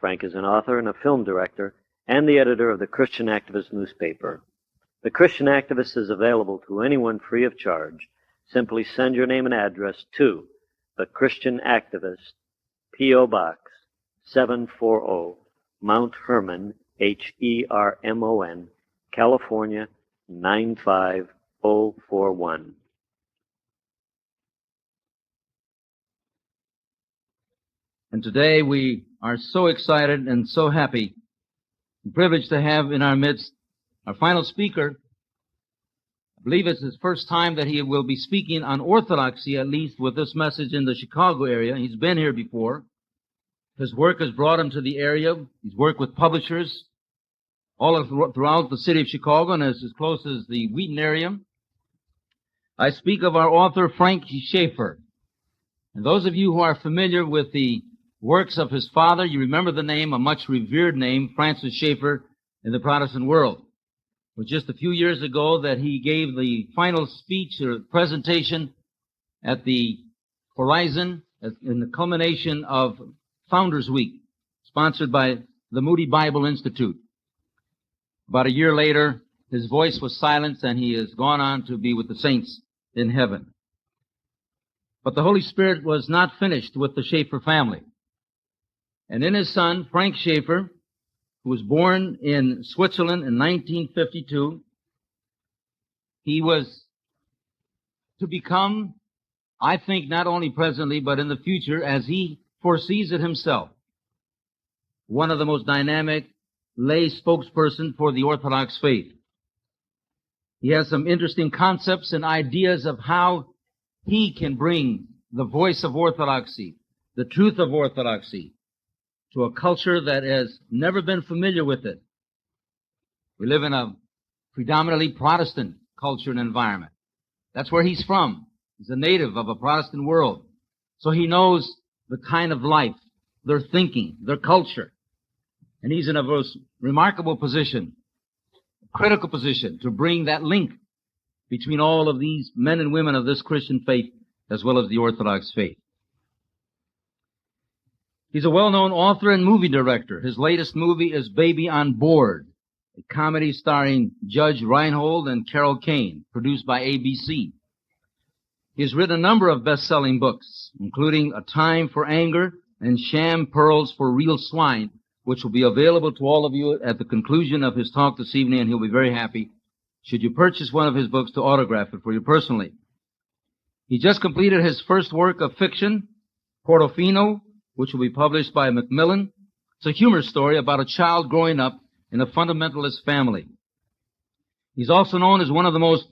Frank is an author and a film director and the editor of the Christian Activist newspaper. The Christian Activist is available to anyone free of charge. Simply send your name and address to the Christian Activist, P.O. Box 740, Mount Hermon, Hermon, California 95041. And today we are so excited and so happy and privileged to have in our midst our final speaker. I believe it's his first time that he will be speaking on orthodoxy, at least with this message in the Chicago area. He's been here before. His work has brought him to the area. He's worked with publishers throughout the city of Chicago and is as close as the Wheaton area. I speak of our author, Frank Schaeffer. And those of you who are familiar with the works of his father, you remember the name, a much revered name, Francis Schaeffer, in the Protestant world. It was just a few years ago that he gave the final speech or presentation at the Horizon in the culmination of Founders Week, sponsored by the Moody Bible Institute. About a year later, his voice was silenced and he has gone on to be with the saints in heaven. But the Holy Spirit was not finished with the Schaeffer family. And in his son, Frank Schaeffer, who was born in Switzerland in 1952, he was to become, I think, not only presently, but in the future, as he foresees it himself, one of the most dynamic lay spokesperson for the Orthodox faith. He has some interesting concepts and ideas of how he can bring the voice of orthodoxy, the truth of orthodoxy, to a culture that has never been familiar with it. We live in a predominantly Protestant culture and environment. That's where he's from. He's a native of a Protestant world. So he knows the kind of life, their thinking, their culture. And he's in a most remarkable position, critical position, to bring that link between all of these men and women of this Christian faith as well as the Orthodox faith. He's a well-known author and movie director. His latest movie is Baby on Board, a comedy starring Judge Reinhold and Carol Kane, produced by ABC. He has written a number of best-selling books, including A Time for Anger and Sham Pearls for Real Swine, which will be available to all of you at the conclusion of his talk this evening, and he'll be very happy should you purchase one of his books to autograph it for you personally. He just completed his first work of fiction, Portofino, which will be published by Macmillan. It's a humor story about a child growing up in a fundamentalist family. He's also known as one of the most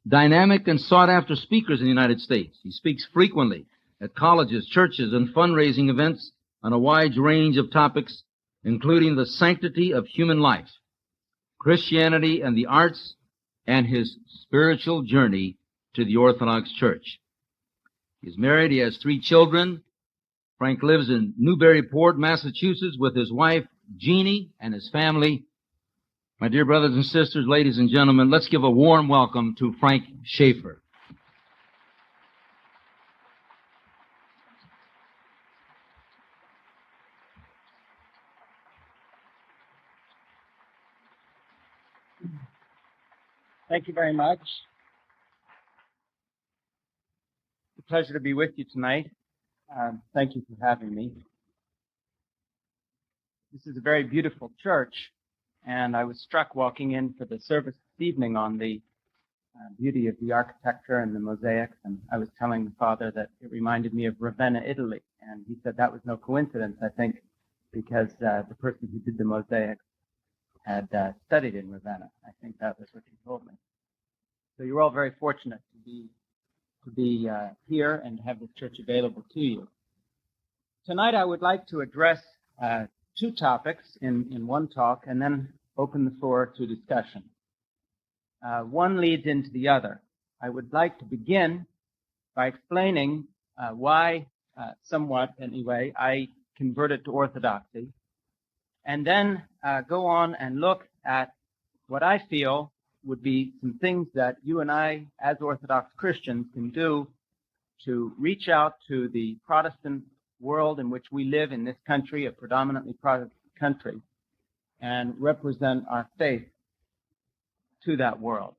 dynamic and sought-after speakers in the United States. He speaks frequently at colleges, churches, and fundraising events on a wide range of topics, including the sanctity of human life, Christianity and the arts, and his spiritual journey to the Orthodox Church. He's married. He has 3 children. Frank lives in Newburyport, Massachusetts, with his wife, Jeannie, and his family. My dear brothers and sisters, ladies and gentlemen, let's give a warm welcome to Frank Schaeffer. Thank you very much. It's a pleasure to be with you tonight. Thank you for having me. This is a very beautiful church, and I was struck walking in for the service this evening on the beauty of the architecture and the mosaics, and I was telling the father that it reminded me of Ravenna, Italy, and he said that was no coincidence, I think, because the person who did the mosaics had studied in Ravenna. I think that was what he told me. So you're all very fortunate to be here and have this church available to you. Tonight I would like to address 2 topics in one talk and then open the floor to discussion. One leads into the other. I would like to begin by explaining why, somewhat anyway, I converted to Orthodoxy, and then go on and look at what I feel would be some things that you and I, as Orthodox Christians, can do to reach out to the Protestant world in which we live in this country, a predominantly Protestant country, and represent our faith to that world.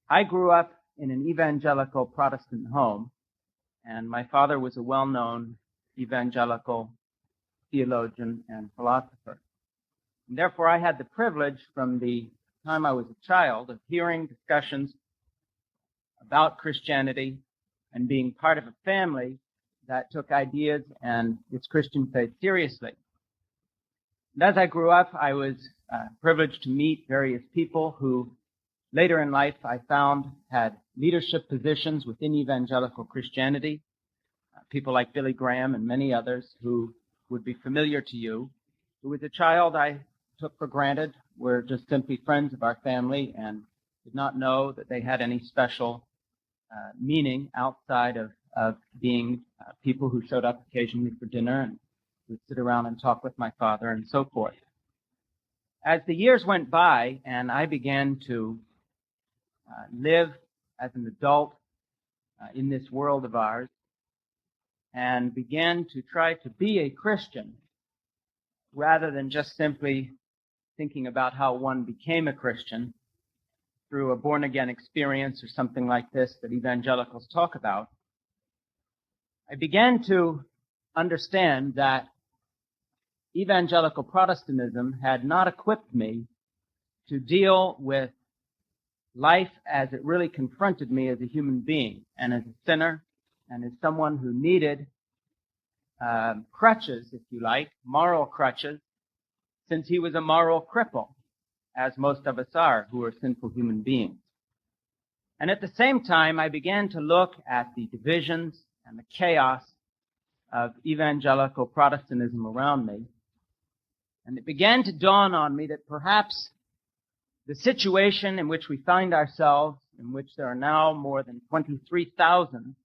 I grew up in an evangelical Protestant home, and my father was a well-known evangelical theologian and philosopher. And therefore, I had the privilege from the time I was a child of hearing discussions about Christianity and being part of a family that took ideas and its Christian faith seriously. And as I grew up, I was privileged to meet various people who later in life I found had leadership positions within evangelical Christianity, people like Billy Graham and many others who would be familiar to you, who as a child I took for granted were just simply friends of our family and did not know that they had any special meaning outside of being people who showed up occasionally for dinner and would sit around and talk with my father and so forth. As the years went by and I began to live as an adult in this world of ours and began to try to be a Christian rather than just simply thinking about how one became a Christian through a born-again experience or something like this that evangelicals talk about, I began to understand that evangelical Protestantism had not equipped me to deal with life as it really confronted me as a human being and as a sinner and as someone who needed crutches, if you like, moral crutches, since he was a moral cripple, as most of us are who are sinful human beings. And at the same time, I began to look at the divisions and the chaos of evangelical Protestantism around me, and it began to dawn on me that perhaps the situation in which we find ourselves, in which there are now more than 23,000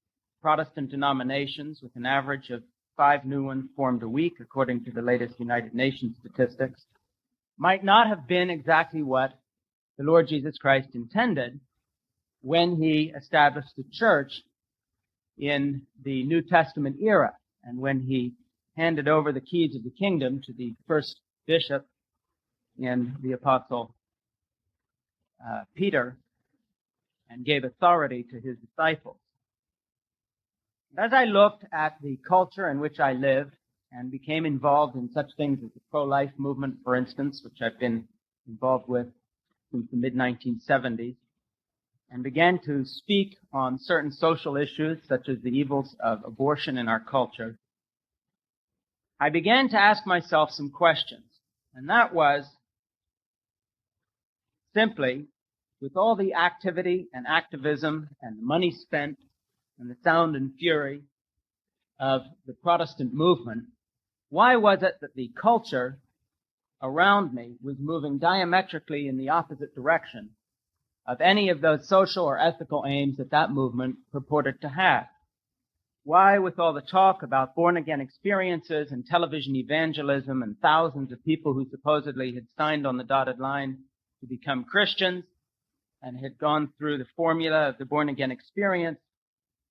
Protestant denominations, with an average of 5 new ones formed a week, according to the latest United Nations statistics, might not have been exactly what the Lord Jesus Christ intended when he established the church in the New Testament era and when he handed over the keys of the kingdom to the first bishop in the apostle Peter and gave authority to his disciples. As I looked at the culture in which I lived and became involved in such things as the pro-life movement, for instance, which I've been involved with since the mid-1970s, and began to speak on certain social issues such as the evils of abortion in our culture, I began to ask myself some questions. And that was simply, with all the activity and activism and the money spent and the sound and fury of the Protestant movement, why was it that the culture around me was moving diametrically in the opposite direction of any of those social or ethical aims that that movement purported to have? Why, with all the talk about born-again experiences and television evangelism and thousands of people who supposedly had signed on the dotted line to become Christians and had gone through the formula of the born-again experience,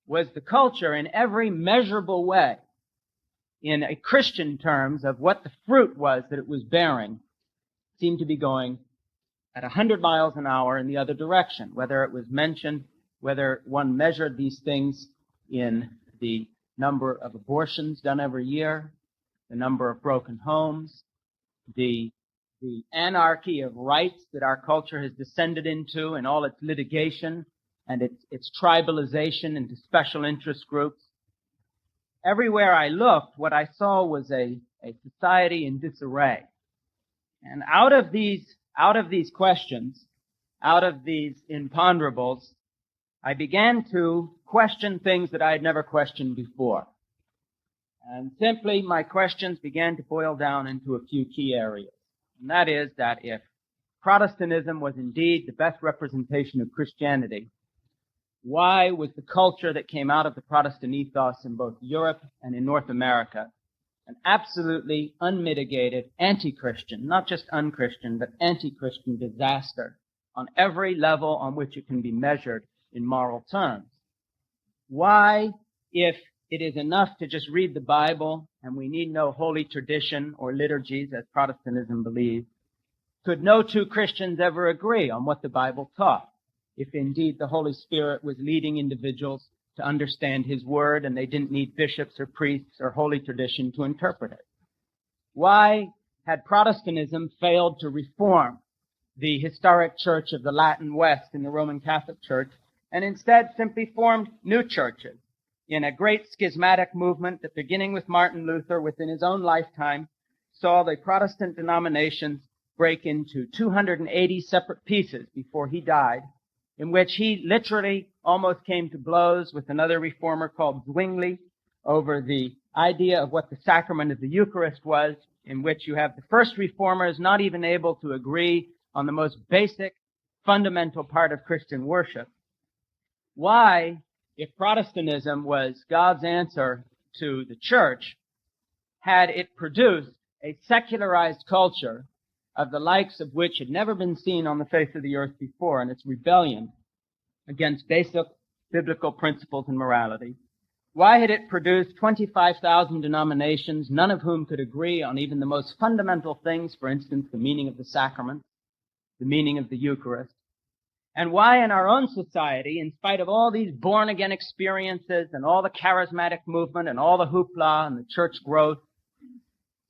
was the culture in every measurable way, in a Christian terms of what the fruit was that it was bearing, seemed to be going at 100 miles an hour in the other direction, whether it was mentioned, whether one measured these things in the number of abortions done every year, the number of broken homes, the anarchy of rights that our culture has descended into and all its litigation and its tribalization into special interest groups. Everywhere I looked, what I saw was a society in disarray. And out of these questions, out of these imponderables, I began to question things that I had never questioned before. And simply, my questions began to boil down into a few key areas. And that is that if Protestantism was indeed the best representation of Christianity, why was the culture that came out of the Protestant ethos in both Europe and in North America an absolutely unmitigated anti-Christian, not just unchristian, but anti-Christian disaster on every level on which it can be measured in moral terms? Why, if it is enough to just read the Bible and we need no holy tradition or liturgies, as Protestantism believes, could no two Christians ever agree on what the Bible taught, if indeed the Holy Spirit was leading individuals to understand His Word and they didn't need bishops or priests or holy tradition to interpret it? Why had Protestantism failed to reform the historic church of the Latin West in the Roman Catholic Church and instead simply formed new churches in a great schismatic movement that, beginning with Martin Luther within his own lifetime, saw the Protestant denominations break into 280 separate pieces before he died, in which he literally almost came to blows with another reformer called Zwingli over the idea of what the sacrament of the Eucharist was, in which you have the first reformers not even able to agree on the most basic, fundamental part of Christian worship. Why, if Protestantism was God's answer to the church, had it produced a secularized culture of the likes of which had never been seen on the face of the earth before, in its rebellion against basic biblical principles and morality? Why had it produced 25,000 denominations, none of whom could agree on even the most fundamental things, for instance, the meaning of the sacrament, the meaning of the Eucharist? And why in our own society, in spite of all these born-again experiences and all the charismatic movement and all the hoopla and the church growth,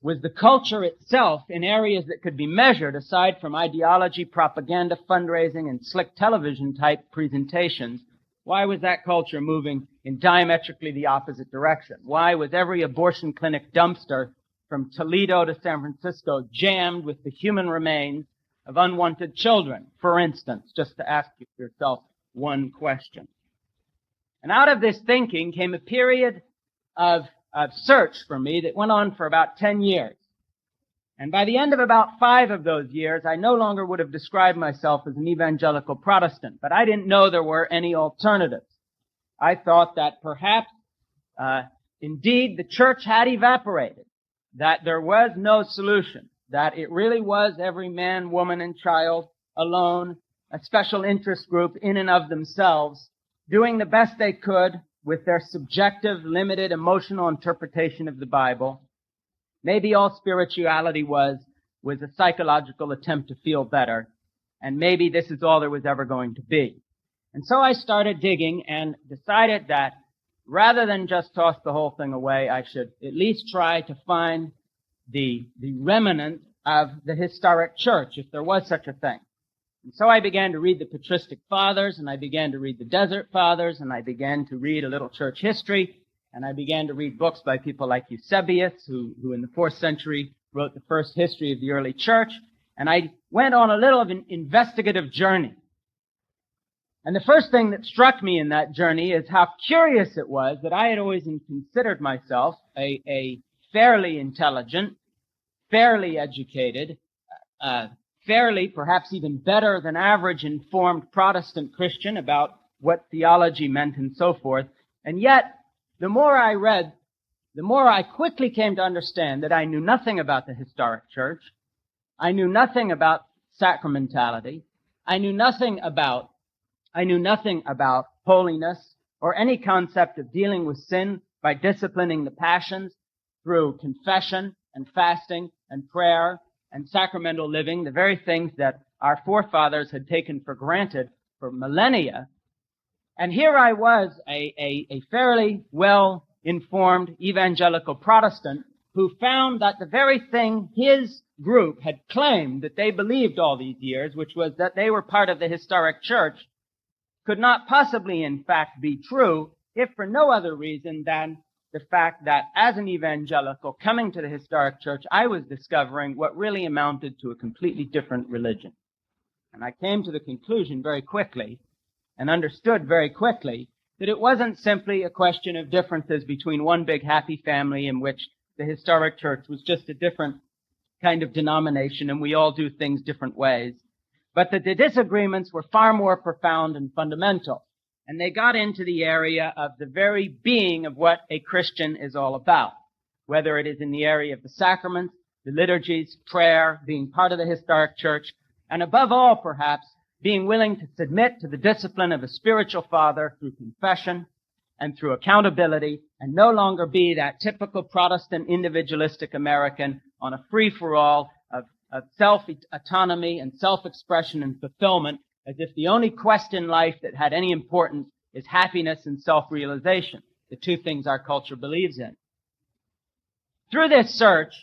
was the culture itself in areas that could be measured, aside from ideology, propaganda, fundraising, and slick television-type presentations, why was that culture moving in diametrically the opposite direction? Why was every abortion clinic dumpster from Toledo to San Francisco jammed with the human remains of unwanted children, for instance, just to ask yourself one question? And out of this thinking came a period of search for me that went on for about 10 years. And by the end of about 5 of those years, I no longer would have described myself as an evangelical Protestant, but I didn't know there were any alternatives. I thought that perhaps, indeed, the church had evaporated, that there was no solution, that it really was every man, woman, and child alone, a special interest group in and of themselves, doing the best they could with their subjective, limited, emotional interpretation of the Bible. Maybe all spirituality was a psychological attempt to feel better, and maybe this is all there was ever going to be. And so I started digging and decided that rather than just toss the whole thing away, I should at least try to find the remnant of the historic church, if there was such a thing. And so I began to read the patristic fathers, and I began to read the desert fathers, and I began to read a little church history, and I began to read books by people like Eusebius, who in the 4th century wrote the first history of the early church, and I went on a little of an investigative journey. And the first thing that struck me in that journey is how curious it was that I had always considered myself a fairly intelligent, fairly educated, fairly, perhaps even better than average informed Protestant Christian about what theology meant and so forth. And yet, the more I read, the more I quickly came to understand that I knew nothing about the historic church. I knew nothing about sacramentality. I knew nothing about holiness or any concept of dealing with sin by disciplining the passions through confession and fasting and prayer and sacramental living, the very things that our forefathers had taken for granted for millennia. And here I was, a fairly well-informed evangelical Protestant who found that the very thing his group had claimed that they believed all these years, which was that they were part of the historic church, could not possibly, in fact, be true, if for no other reason than the fact that as an evangelical coming to the historic church, I was discovering what really amounted to a completely different religion. And I came to the conclusion very quickly and understood very quickly that it wasn't simply a question of differences between one big happy family in which the historic church was just a different kind of denomination and we all do things different ways, but that the disagreements were far more profound and fundamental. And they got into the area of the very being of what a Christian is all about, whether it is in the area of the sacraments, the liturgies, prayer, being part of the historic church, and above all, perhaps, being willing to submit to the discipline of a spiritual father through confession and through accountability, and no longer be that typical Protestant individualistic American on a free-for-all of self-autonomy and self-expression and fulfillment, as if the only quest in life that had any importance is happiness and self-realization, the two things our culture believes in. Through this search,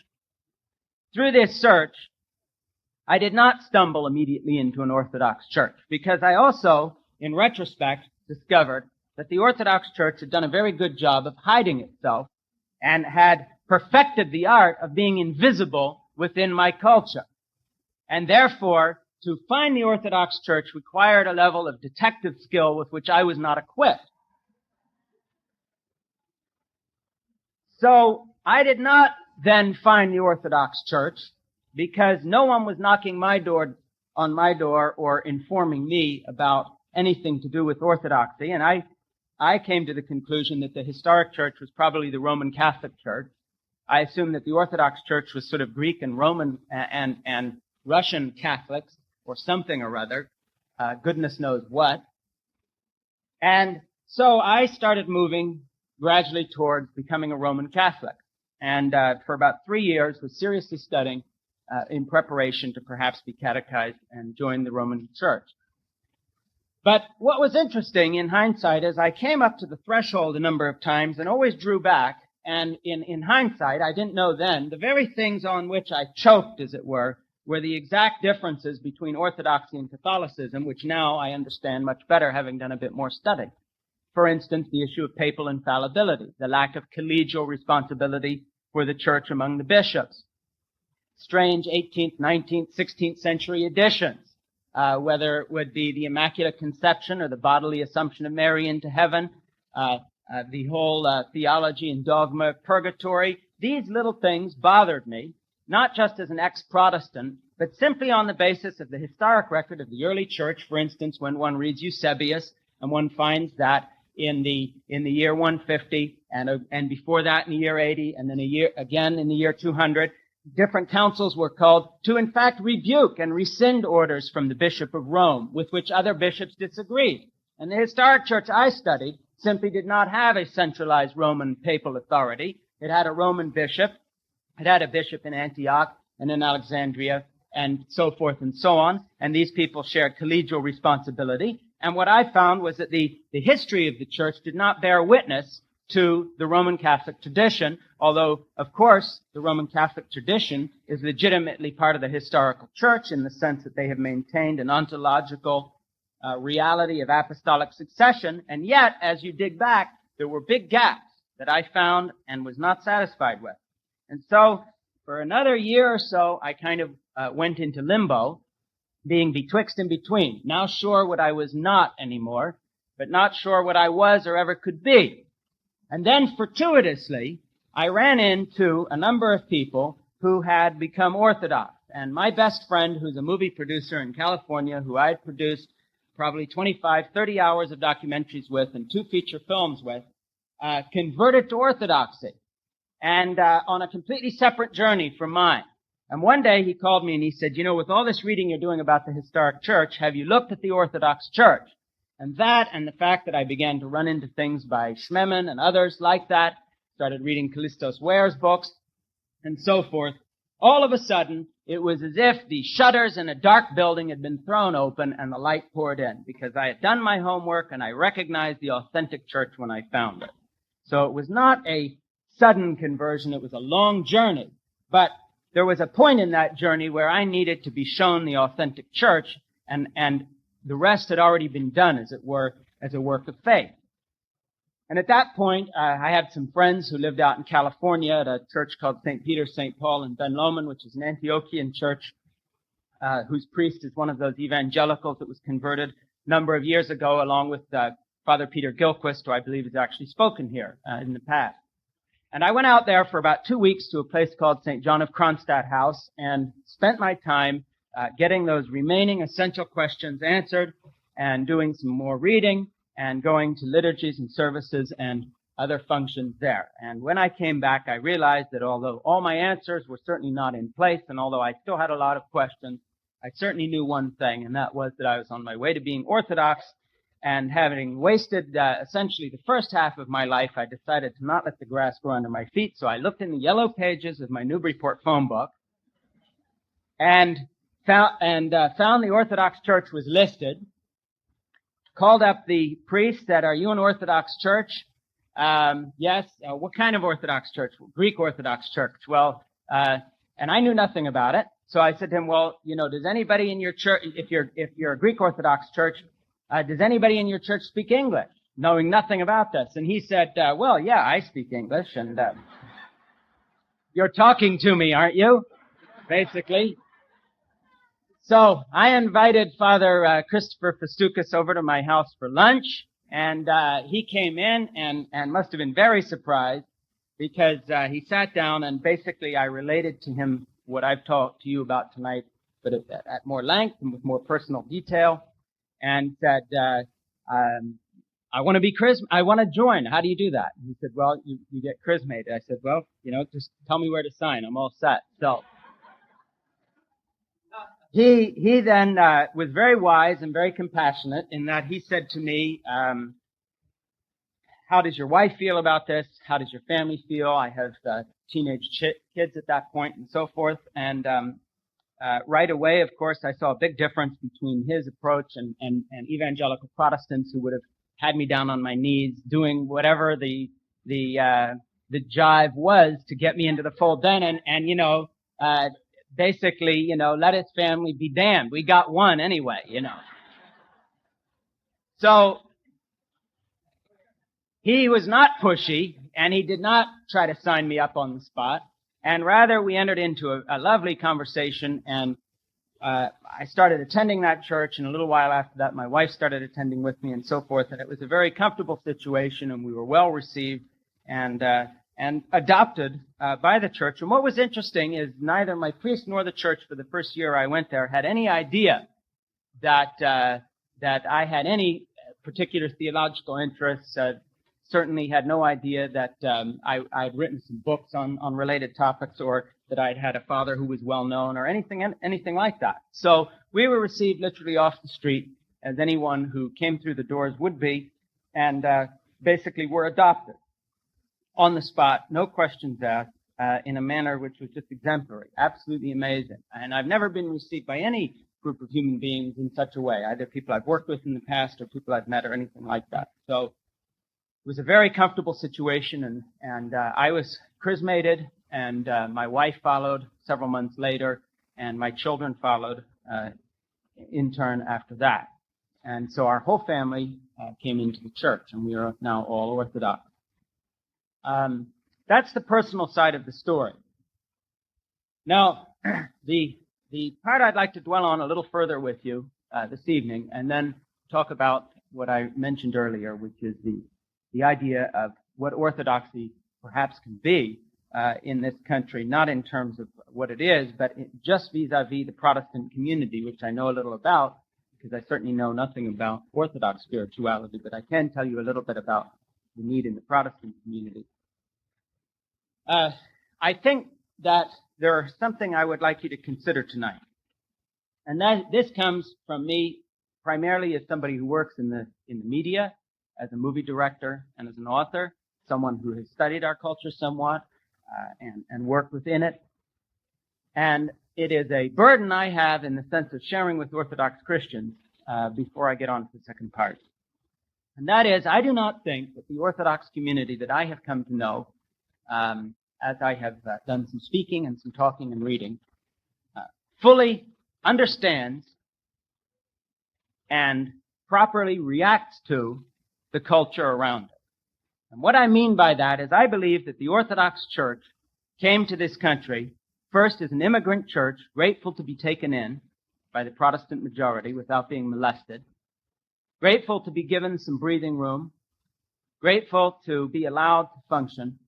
I did not stumble immediately into an Orthodox church, because I also, in retrospect, discovered that the Orthodox Church had done a very good job of hiding itself and had perfected the art of being invisible within my culture. And therefore, to find the Orthodox Church required a level of detective skill with which I was not equipped. So I did not then find the Orthodox Church because no one was knocking on my door or informing me about anything to do with Orthodoxy. And I came to the conclusion that the historic church was probably the Roman Catholic Church. I assumed that the Orthodox Church was sort of Greek and Roman and Russian Catholics or something or other, goodness knows what. And so I started moving gradually towards becoming a Roman Catholic. And for about 3 years was seriously studying in preparation to perhaps be catechized and join the Roman Church. But what was interesting in hindsight is I came up to the threshold a number of times and always drew back. And in hindsight, I didn't know then, the very things on which I choked, as it were the exact differences between Orthodoxy and Catholicism, which now I understand much better, having done a bit more study. For instance, the issue of papal infallibility, the lack of collegial responsibility for the church among the bishops, strange 18th, 19th, 16th century additions, whether it would be the Immaculate Conception or the bodily Assumption of Mary into heaven, the whole theology and dogma of purgatory. These little things bothered me, not just as an ex-Protestant, but simply on the basis of the historic record of the early church. For instance, when one reads Eusebius, and one finds that in the year 150, and before that in the year 80, and then again in the year 200, different councils were called to, in fact, rebuke and rescind orders from the Bishop of Rome, with which other bishops disagreed. And the historic church I studied simply did not have a centralized Roman papal authority. It had a Roman bishop. It had a bishop in Antioch and in Alexandria and so forth and so on. And these people shared collegial responsibility. And what I found was that the history of the church did not bear witness to the Roman Catholic tradition, although, of course, the Roman Catholic tradition is legitimately part of the historical church in the sense that they have maintained an ontological reality of apostolic succession. And yet, as you dig back, there were big gaps that I found and was not satisfied with. And so, for another year or so, I kind of went into limbo, being betwixt and between, now sure what I was not anymore, but not sure what I was or ever could be. And then, fortuitously, I ran into a number of people who had become Orthodox. And my best friend, who's a movie producer in California, who I had produced probably 25, 30 hours of documentaries with and 2 feature films with, converted to Orthodoxy. And on a completely separate journey from mine. And one day he called me and he said, with all this reading you're doing about the historic church, have you looked at the Orthodox Church? And that, and the fact that I began to run into things by Schmemann and others like that, started reading Callistos Ware's books, and so forth. All of a sudden, it was as if the shutters in a dark building had been thrown open and the light poured in, because I had done my homework and I recognized the authentic church when I found it. So it was not a sudden conversion, it was a long journey. But there was a point in that journey where I needed to be shown the authentic church, and the rest had already been done, as it were, as a work of faith. And at that point, I had some friends who lived out in California at a church called St. Peter, St. Paul in Ben Lomond, which is an Antiochian church, whose priest is one of those evangelicals that was converted a number of years ago, along with Father Peter Gilquist, who I believe has actually spoken here in the past. And I went out there for about 2 weeks to a place called St. John of Kronstadt House and spent my time getting those remaining essential questions answered and doing some more reading and going to liturgies and services and other functions there. And when I came back, I realized that although all my answers were certainly not in place, and although I still had a lot of questions, I certainly knew one thing, and that was that I was on my way to being Orthodox, And having wasted essentially the first half of my life, I decided to not let the grass grow under my feet. So I looked in the yellow pages of my Newburyport phone book and found the Orthodox Church was listed. Called up the priest, said, "Are you an Orthodox church?" Yes. What kind of Orthodox church? Greek Orthodox church. Well, and I knew nothing about it. So I said to him, "Well, does anybody in your church, if you're a Greek Orthodox church, does anybody in your church speak English?" Knowing nothing about this. And he said, "Well, yeah, I speak English, and you're talking to me, aren't you?" Basically. So I invited Father Christopher Festukas over to my house for lunch, and he came in and must have been very surprised because he sat down and basically I related to him what I've talked to you about tonight, but at more length and with more personal detail, and said, I want to join. How do you do that? And he said, "Well, you get chrismated." I said, "Well, just tell me where to sign. I'm all set." So he then was very wise and very compassionate in that he said to me, "How does your wife feel about this? How does your family feel?" I have teenage kids at that point and so forth. And right away, of course, I saw a big difference between his approach and evangelical Protestants who would have had me down on my knees doing whatever the jive was to get me into the fold then and basically, let his family be damned. We got one anyway, So he was not pushy, and he did not try to sign me up on the spot. And rather, we entered into a lovely conversation, and I started attending that church, and a little while after that, my wife started attending with me and so forth, and it was a very comfortable situation, and we were well received and adopted by the church. And what was interesting is neither my priest nor the church for the first year I went there had any idea that I had any particular theological interests. Certainly had no idea that I'd written some books on related topics or that I'd had a father who was well known or anything like that. So we were received literally off the street as anyone who came through the doors would be, and basically were adopted on the spot, no questions asked, in a manner which was just exemplary, absolutely amazing. And I've never been received by any group of human beings in such a way, either people I've worked with in the past or people I've met or anything like that. So it was a very comfortable situation, and I was chrismated, and my wife followed several months later, and my children followed in turn after that. And so our whole family came into the church, and we are now all Orthodox. That's the personal side of the story. Now, the part I'd like to dwell on a little further with you this evening, and then talk about what I mentioned earlier, which is the idea of what Orthodoxy perhaps can be in this country, not in terms of what it is, but just vis-a-vis the Protestant community, which I know a little about, because I certainly know nothing about Orthodox spirituality, but I can tell you a little bit about the need in the Protestant community. I think that there's something I would like you to consider tonight. And this comes from me primarily as somebody who works in the media, as a movie director and as an author, someone who has studied our culture somewhat and worked within it. And it is a burden I have in the sense of sharing with Orthodox Christians before I get on to the second part. And that is, I do not think that the Orthodox community that I have come to know, as I have done some speaking and some talking and reading, fully understands and properly reacts to the culture around it. And what I mean by that is I believe that the Orthodox Church came to this country first as an immigrant church, grateful to be taken in by the Protestant majority without being molested, grateful to be given some breathing room, grateful to be allowed to function,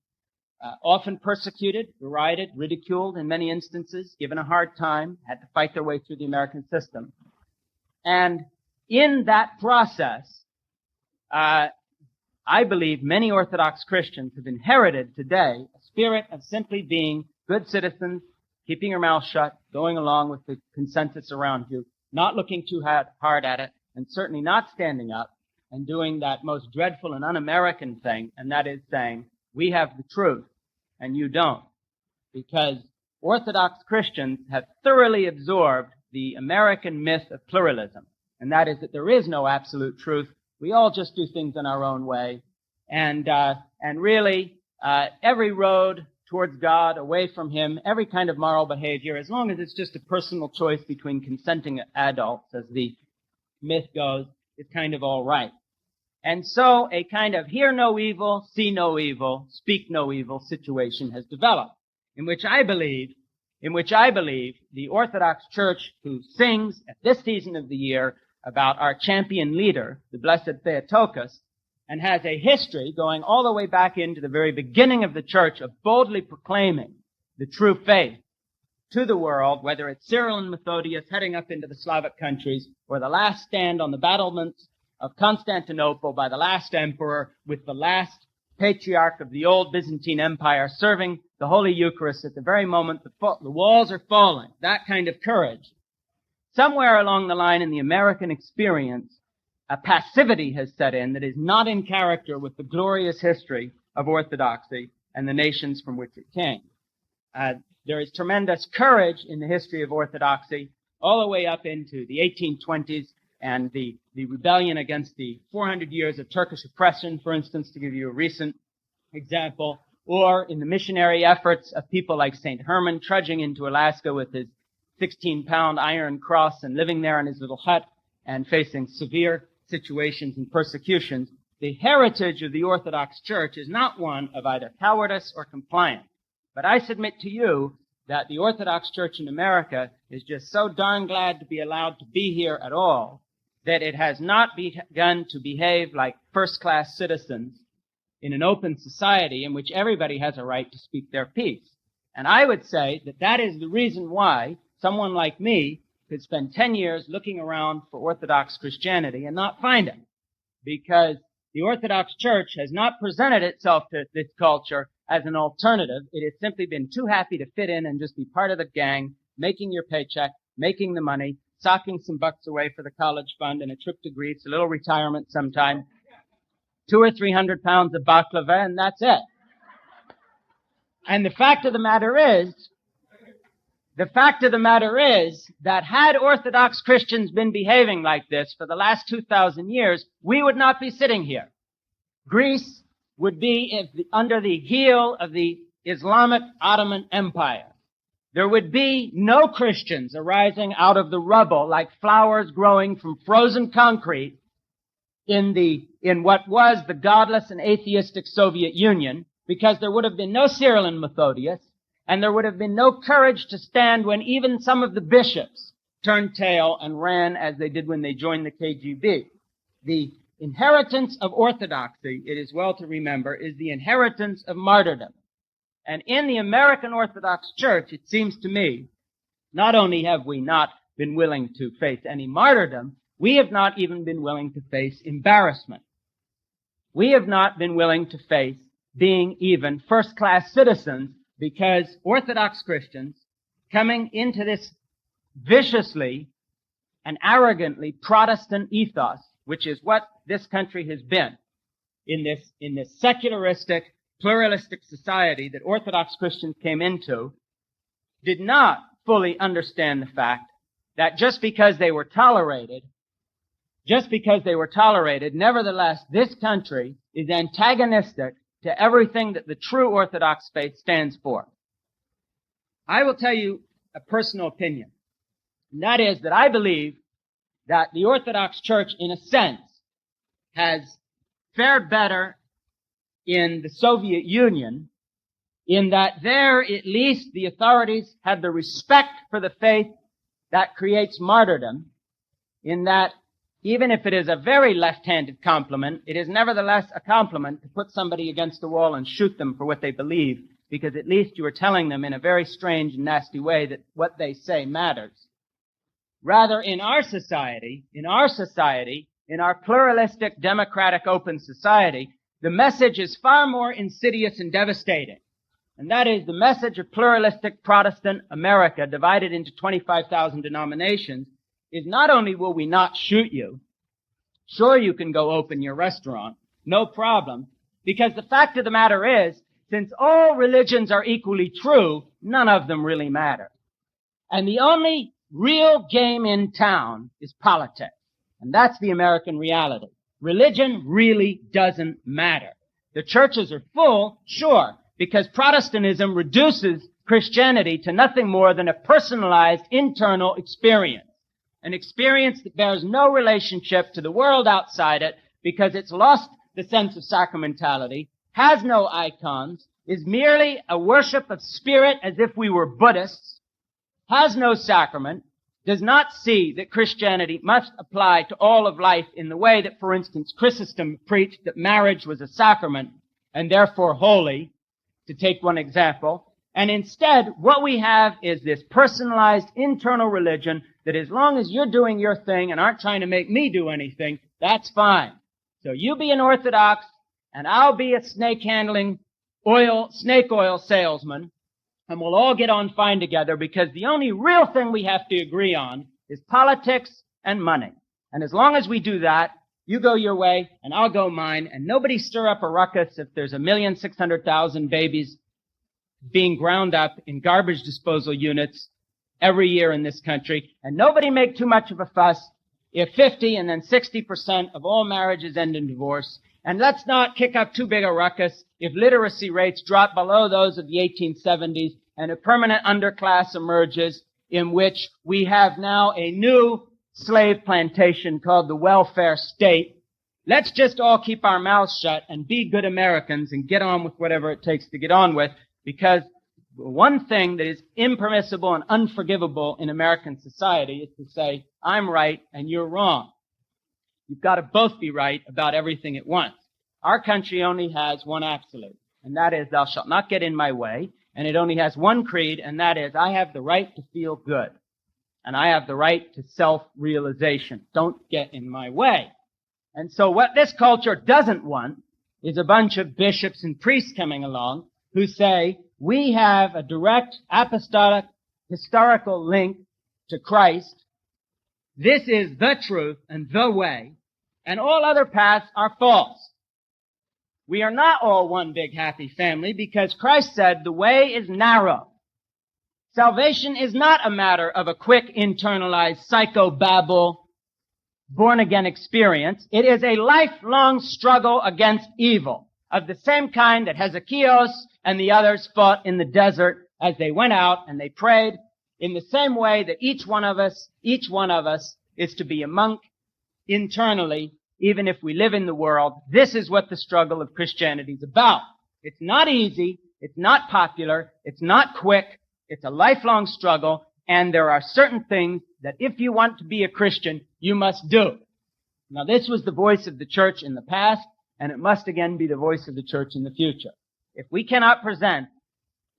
often persecuted, derided, ridiculed in many instances, given a hard time, had to fight their way through the American system. And in that process, I believe many Orthodox Christians have inherited today a spirit of simply being good citizens, keeping your mouth shut, going along with the consensus around you, not looking too hard at it, and certainly not standing up and doing that most dreadful and un-American thing, and that is saying, we have the truth and you don't. Because Orthodox Christians have thoroughly absorbed the American myth of pluralism, and that is that there is no absolute truth. We all just do things in our own way, and really every road towards God, away from Him, every kind of moral behavior, as long as it's just a personal choice between consenting adults, as the myth goes, is kind of all right. And so a kind of hear no evil, see no evil, speak no evil situation has developed, in which I believe the Orthodox Church, who sings at this season of the year about our champion leader, the Blessed Theotokos, and has a history going all the way back into the very beginning of the Church of boldly proclaiming the true faith to the world, whether it's Cyril and Methodius heading up into the Slavic countries, or the last stand on the battlements of Constantinople by the last emperor with the last patriarch of the old Byzantine Empire serving the Holy Eucharist at the very moment the walls are falling. That kind of courage. Somewhere along the line in the American experience, a passivity has set in that is not in character with the glorious history of Orthodoxy and the nations from which it came. There is tremendous courage in the history of Orthodoxy all the way up into the 1820s and the rebellion against the 400 years of Turkish oppression, for instance, to give you a recent example, or in the missionary efforts of people like St. Herman trudging into Alaska with his 16-pound iron cross and living there in his little hut and facing severe situations and persecutions. The heritage of the Orthodox Church is not one of either cowardice or compliance. But I submit to you that the Orthodox Church in America is just so darn glad to be allowed to be here at all that it has not begun to behave like first-class citizens in an open society in which everybody has a right to speak their piece. And I would say that that is the reason why someone like me could spend 10 years looking around for Orthodox Christianity and not find it. Because the Orthodox Church has not presented itself to this culture as an alternative. It has simply been too happy to fit in and just be part of the gang, making your paycheck, making the money, socking some bucks away for the college fund and a trip to Greece, a little retirement sometime, 200 or 300 pounds of baklava, and that's it. And the fact of the matter is that had Orthodox Christians been behaving like this for the last 2,000 years, we would not be sitting here. Greece would be under the heel of the Islamic Ottoman Empire. There would be no Christians arising out of the rubble like flowers growing from frozen concrete in what was the godless and atheistic Soviet Union, because there would have been no Cyril and Methodius, and there would have been no courage to stand when even some of the bishops turned tail and ran as they did when they joined the KGB. The inheritance of orthodoxy, it is well to remember, is the inheritance of martyrdom. And in the American Orthodox Church, it seems to me, not only have we not been willing to face any martyrdom, we have not even been willing to face embarrassment. We have not been willing to face being even first-class citizens, because Orthodox Christians coming into this viciously and arrogantly Protestant ethos, which is what this country has been in this secularistic, pluralistic society that Orthodox Christians came into, did not fully understand the fact that just because they were tolerated, nevertheless, this country is antagonistic to everything that the true Orthodox faith stands for. I will tell you a personal opinion, and that is that I believe that the Orthodox Church, in a sense, has fared better in the Soviet Union, in that there, at least, the authorities had the respect for the faith that creates martyrdom, in that even if it is a very left-handed compliment, it is nevertheless a compliment to put somebody against the wall and shoot them for what they believe, because at least you are telling them in a very strange and nasty way that what they say matters. Rather, in our society, in our pluralistic, democratic, open society, the message is far more insidious and devastating. And that is the message of pluralistic Protestant America, divided into 25,000 denominations, is not only will we not shoot you, Sure, you can go open your restaurant. No problem. Because the fact of the matter is, since all religions are equally true, none of them really matter. And the only real game in town is politics. And that's the American reality. Religion really doesn't matter. The churches are full, sure, because Protestantism reduces Christianity to nothing more than a personalized internal experience. An experience that bears no relationship to the world outside it because it's lost the sense of sacramentality, has no icons, is merely a worship of spirit as if we were Buddhists, has no sacrament, does not see that Christianity must apply to all of life in the way that, for instance, Chrysostom preached that marriage was a sacrament and therefore holy, to take one example. And instead, what we have is this personalized internal religion that as long as you're doing your thing and aren't trying to make me do anything, that's fine. So you be an Orthodox, and I'll be a snake oil salesman, and we'll all get on fine together because the only real thing we have to agree on is politics and money. And as long as we do that, you go your way and I'll go mine, and nobody stir up a ruckus if there's 1,600,000 babies being ground up in garbage disposal units every year in this country, and nobody make too much of a fuss if 50 and then 60% of all marriages end in divorce. And let's not kick up too big a ruckus if literacy rates drop below those of the 1870s and a permanent underclass emerges in which we have now a new slave plantation called the welfare state. Let's just all keep our mouths shut and be good Americans and get on with whatever it takes to get on with, because one thing that is impermissible and unforgivable in American society is to say, I'm right and you're wrong. You've got to both be right about everything at once. Our country only has one absolute, and that is, thou shalt not get in my way. And it only has one creed, and that is, I have the right to feel good. And I have the right to self-realization. Don't get in my way. And so what this culture doesn't want is a bunch of bishops and priests coming along who say, we have a direct apostolic historical link to Christ. This is the truth and the way, and all other paths are false. We are not all one big happy family because Christ said the way is narrow. Salvation is not a matter of a quick internalized psychobabble born-again experience. It is a lifelong struggle against evil of the same kind that Hezekiah and the others fought in the desert as they went out and they prayed, in the same way that each one of us is to be a monk internally, even if we live in the world. This is what the struggle of Christianity is about. It's not easy, it's not popular, it's not quick, it's a lifelong struggle, and there are certain things that if you want to be a Christian, you must do. Now, this was the voice of the church in the past, and it must again be the voice of the church in the future. If we cannot present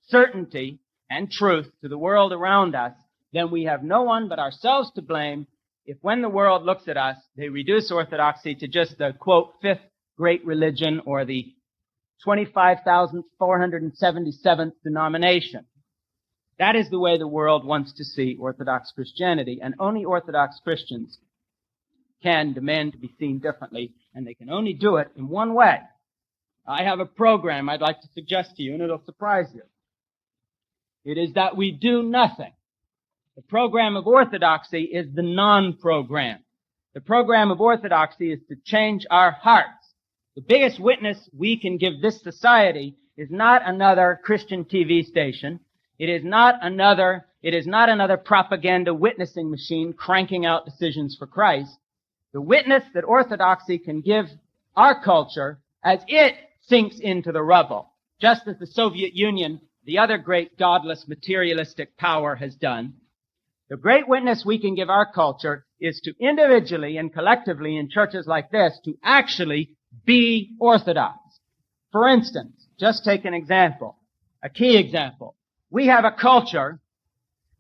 certainty and truth to the world around us, then we have no one but ourselves to blame if when the world looks at us, they reduce orthodoxy to just the, quote, fifth great religion or the 25,477th denomination. That is the way the world wants to see Orthodox Christianity, and only Orthodox Christians can demand to be seen differently, and they can only do it in one way. I have a program I'd like to suggest to you, and it'll surprise you. It is that we do nothing. The program of orthodoxy is the non-program. The program of orthodoxy is to change our hearts. The biggest witness we can give this society is not another Christian TV station. It is not another propaganda witnessing machine cranking out decisions for Christ. The witness that orthodoxy can give our culture as it sinks into the rubble, just as the Soviet Union, the other great godless materialistic power, has done. The great witness we can give our culture is to individually and collectively in churches like this to actually be Orthodox. For instance, just take an example, a key example. We have a culture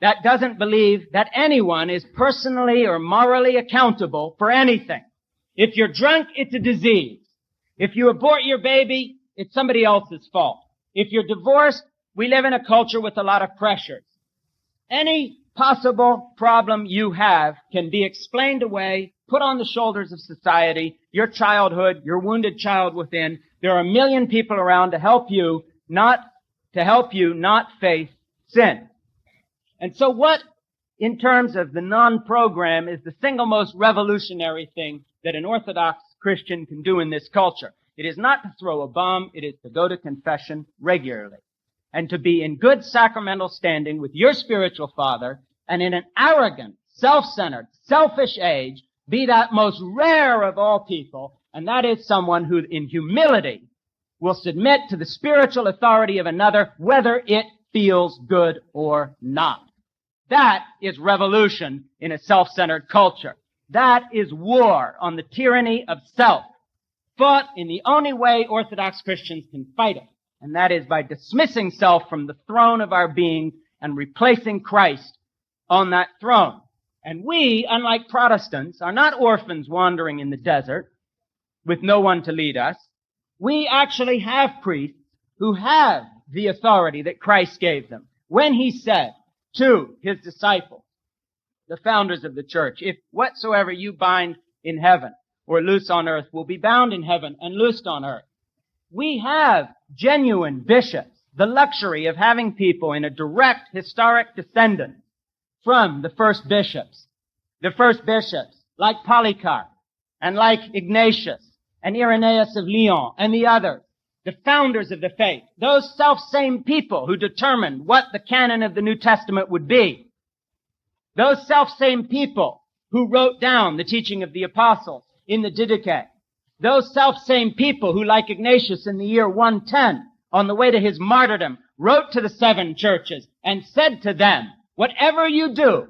that doesn't believe that anyone is personally or morally accountable for anything. If you're drunk, it's a disease. If you abort your baby, it's somebody else's fault. If you're divorced, we live in a culture with a lot of pressures. Any possible problem you have can be explained away put on the shoulders of society, your childhood, your wounded child within. There are a million people around to help you not face sin. And so what, in terms of the non-program, is the single most revolutionary thing that an Orthodox Christian can do in this culture? It is not to throw a bomb, it is to go to confession regularly, and to be in good sacramental standing with your spiritual father, and in an arrogant, self-centered, selfish age, be that most rare of all people, and that is someone who, in humility, will submit to the spiritual authority of another, whether it feels good or not. That is revolution in a self-centered culture. That is war on the tyranny of self, fought in the only way Orthodox Christians can fight it, and that is by dismissing self from the throne of our being and replacing Christ on that throne. And we, unlike Protestants, are not orphans wandering in the desert with no one to lead us. We actually have priests who have the authority that Christ gave them when he said to his disciples, the founders of the church, if whatsoever you bind in heaven or loose on earth will be bound in heaven and loosed on earth. We have genuine bishops, the luxury of having people in a direct historic descendant from the first bishops. The first bishops, like Polycarp and like Ignatius and Irenaeus of Lyon and the others, the founders of the faith, those self-same people who determined what the canon of the New Testament would be. Those self-same people who wrote down the teaching of the apostles in the Didache. Those self-same people who, like Ignatius in the year 110, on the way to his martyrdom, wrote to the 7 churches and said to them, whatever you do,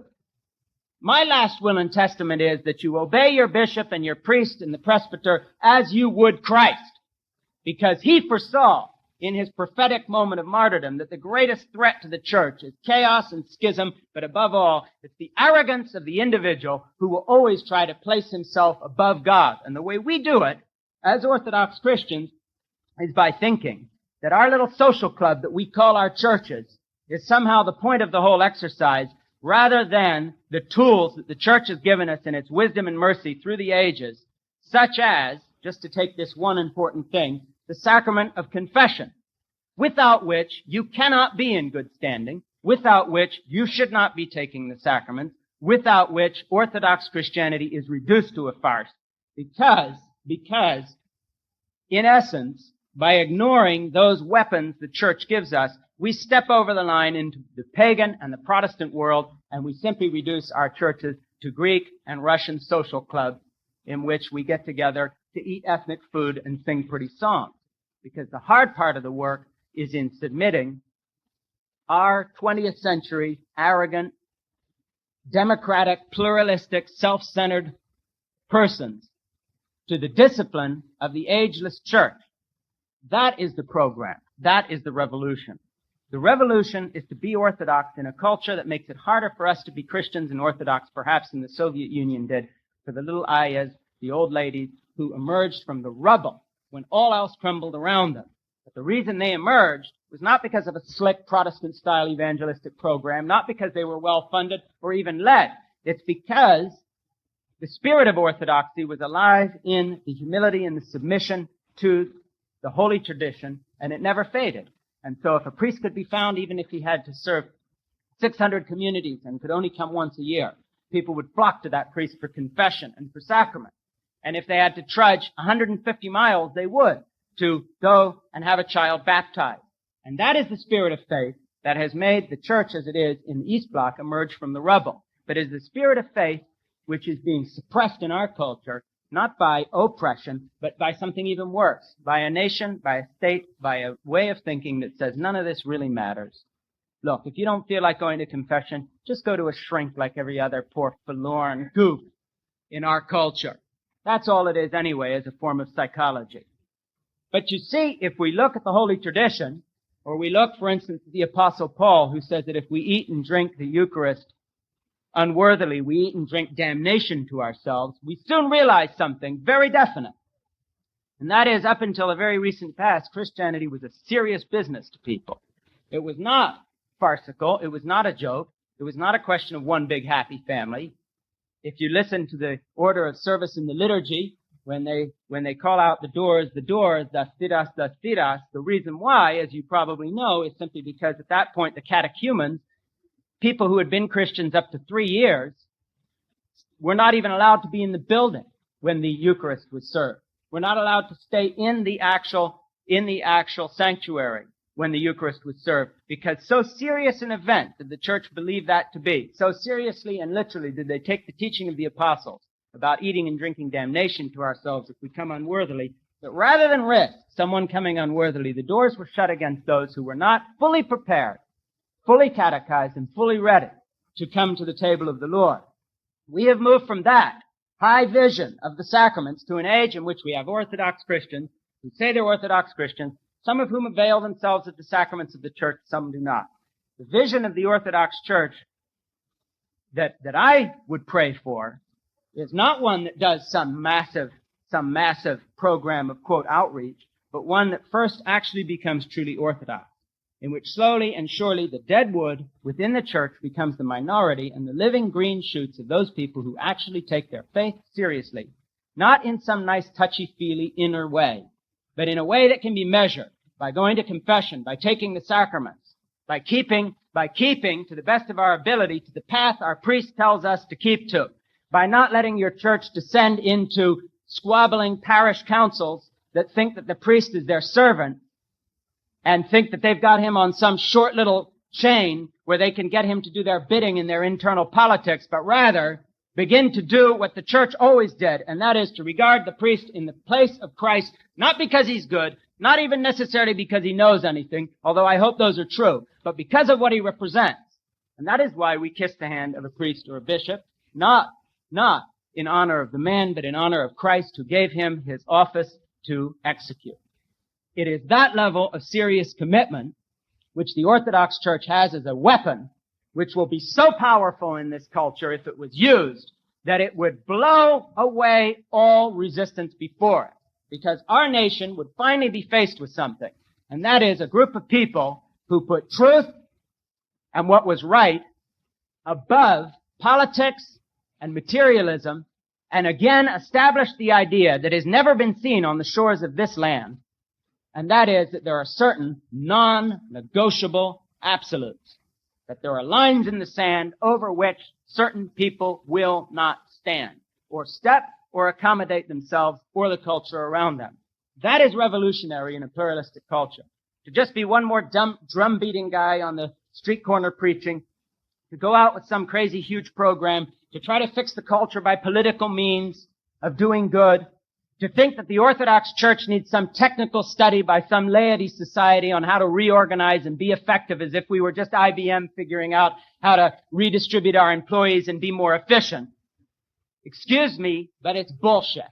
my last will and testament is that you obey your bishop and your priest and the presbyter as you would Christ. Because he foresaw in his prophetic moment of martyrdom that the greatest threat to the church is chaos and schism, but above all, it's the arrogance of the individual who will always try to place himself above God. And the way we do it, as Orthodox Christians, is by thinking that our little social club that we call our churches is somehow the point of the whole exercise, rather than the tools that the church has given us in its wisdom and mercy through the ages, such as, just to take this one important thing, the sacrament of confession, without which you cannot be in good standing, without which you should not be taking the sacraments, without which Orthodox Christianity is reduced to a farce. Because, in essence, by ignoring those weapons the church gives us, we step over the line into the pagan and the Protestant world, and we simply reduce our churches to Greek and Russian social clubs in which we get together to eat ethnic food and sing pretty songs. Because the hard part of the work is in submitting our 20th century arrogant, democratic, pluralistic, self-centered persons to the discipline of the ageless church. That is the program. That is the revolution. The revolution is to be Orthodox in a culture that makes it harder for us to be Christians and Orthodox, perhaps than the Soviet Union did for the little ayahs, the old ladies who emerged from the rubble when all else crumbled around them. But the reason they emerged was not because of a slick Protestant-style evangelistic program, not because they were well-funded or even led. It's because the spirit of orthodoxy was alive in the humility and the submission to the holy tradition, and it never faded. And so if a priest could be found, even if he had to serve 600 communities and could only come once a year, people would flock to that priest for confession and for sacrament. And if they had to trudge 150 miles, they would, to go and have a child baptized. And that is the spirit of faith that has made the church as it is in the East Bloc emerge from the rubble. But it is the spirit of faith which is being suppressed in our culture, not by oppression, but by something even worse, by a nation, by a state, by a way of thinking that says none of this really matters. Look, if you don't feel like going to confession, just go to a shrink like every other poor forlorn goof in our culture. That's all it is anyway, as a form of psychology. But you see, if we look at the Holy Tradition, or we look, for instance, at the Apostle Paul, who says that if we eat and drink the Eucharist unworthily, we eat and drink damnation to ourselves, we soon realize something very definite. And that is, up until a very recent past, Christianity was a serious business to people. It was not farcical. It was not a joke. It was not a question of one big happy family. if you listen to the order of service in the liturgy, when they call out the doors, das tiras, the reason why, as you probably know, is simply because at that point the catechumens, people who had been Christians up to 3 years, were not even allowed to be in the building when the Eucharist was served. We're not allowed to stay in the actual sanctuary when the Eucharist was served, because so serious an event did the church believe that to be. So seriously and literally did they take the teaching of the apostles about eating and drinking damnation to ourselves if we come unworthily, that rather than risk someone coming unworthily, the doors were shut against those who were not fully prepared, fully catechized, and fully ready to come to the table of the Lord. We have moved from that high vision of the sacraments to an age in which we have Orthodox Christians who say they're Orthodox Christians, some of whom avail themselves of the sacraments of the church, some do not. The vision of the Orthodox Church that I would pray for is not one that does some massive program of, quote, outreach, but one that first actually becomes truly Orthodox, in which slowly and surely the dead wood within the church becomes the minority and the living green shoots of those people who actually take their faith seriously, not in some nice touchy-feely inner way, but in a way that can be measured by going to confession, by taking the sacraments, by keeping to the best of our ability to the path our priest tells us to keep to, by not letting your church descend into squabbling parish councils that think that the priest is their servant and think that they've got him on some short little chain where they can get him to do their bidding in their internal politics, but rather begin to do what the church always did, and that is to regard the priest in the place of Christ, not because he's good, not even necessarily because he knows anything, although I hope those are true, but because of what he represents. And that is why we kiss the hand of a priest or a bishop, not in honor of the man, but in honor of Christ who gave him his office to execute. It is that level of serious commitment which the Orthodox Church has as a weapon, which will be so powerful in this culture if it was used, that it would blow away all resistance before it. Because our nation would finally be faced with something, and that is a group of people who put truth and what was right above politics and materialism, and again established the idea that has never been seen on the shores of this land, and that is that there are certain non-negotiable absolutes, that there are lines in the sand over which certain people will not stand, or step, or accommodate themselves or the culture around them. That is revolutionary in a pluralistic culture. To just be one more drum-beating guy on the street corner preaching, to go out with some crazy huge program, to try to fix the culture by political means of doing good, to think that the Orthodox Church needs some technical study by some laity society on how to reorganize and be effective as if we were just IBM figuring out how to redistribute our employees and be more efficient. Excuse me, but it's bullshit.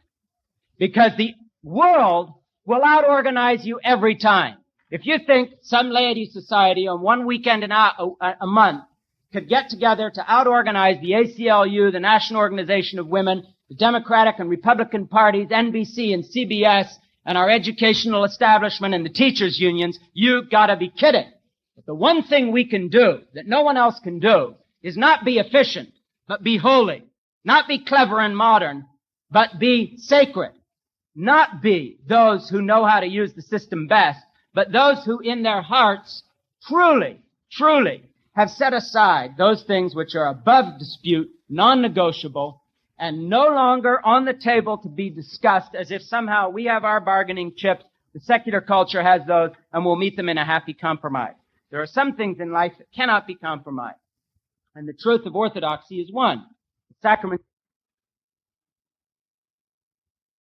Because the world will out-organize you every time. If you think some laity society on one weekend a month could get together to out-organize the ACLU, the National Organization of Women, the Democratic and Republican parties, NBC and CBS, and our educational establishment and the teachers' unions, you've got to be kidding. But the one thing we can do that no one else can do is not be efficient, but be holy. Not be clever and modern, but be sacred. Not be those who know how to use the system best, but those who in their hearts truly have set aside those things which are above dispute, non-negotiable, and no longer on the table to be discussed as if somehow we have our bargaining chips, the secular culture has those, and we'll meet them in a happy compromise. There are some things in life that cannot be compromised. And the truth of orthodoxy is one. The sacrament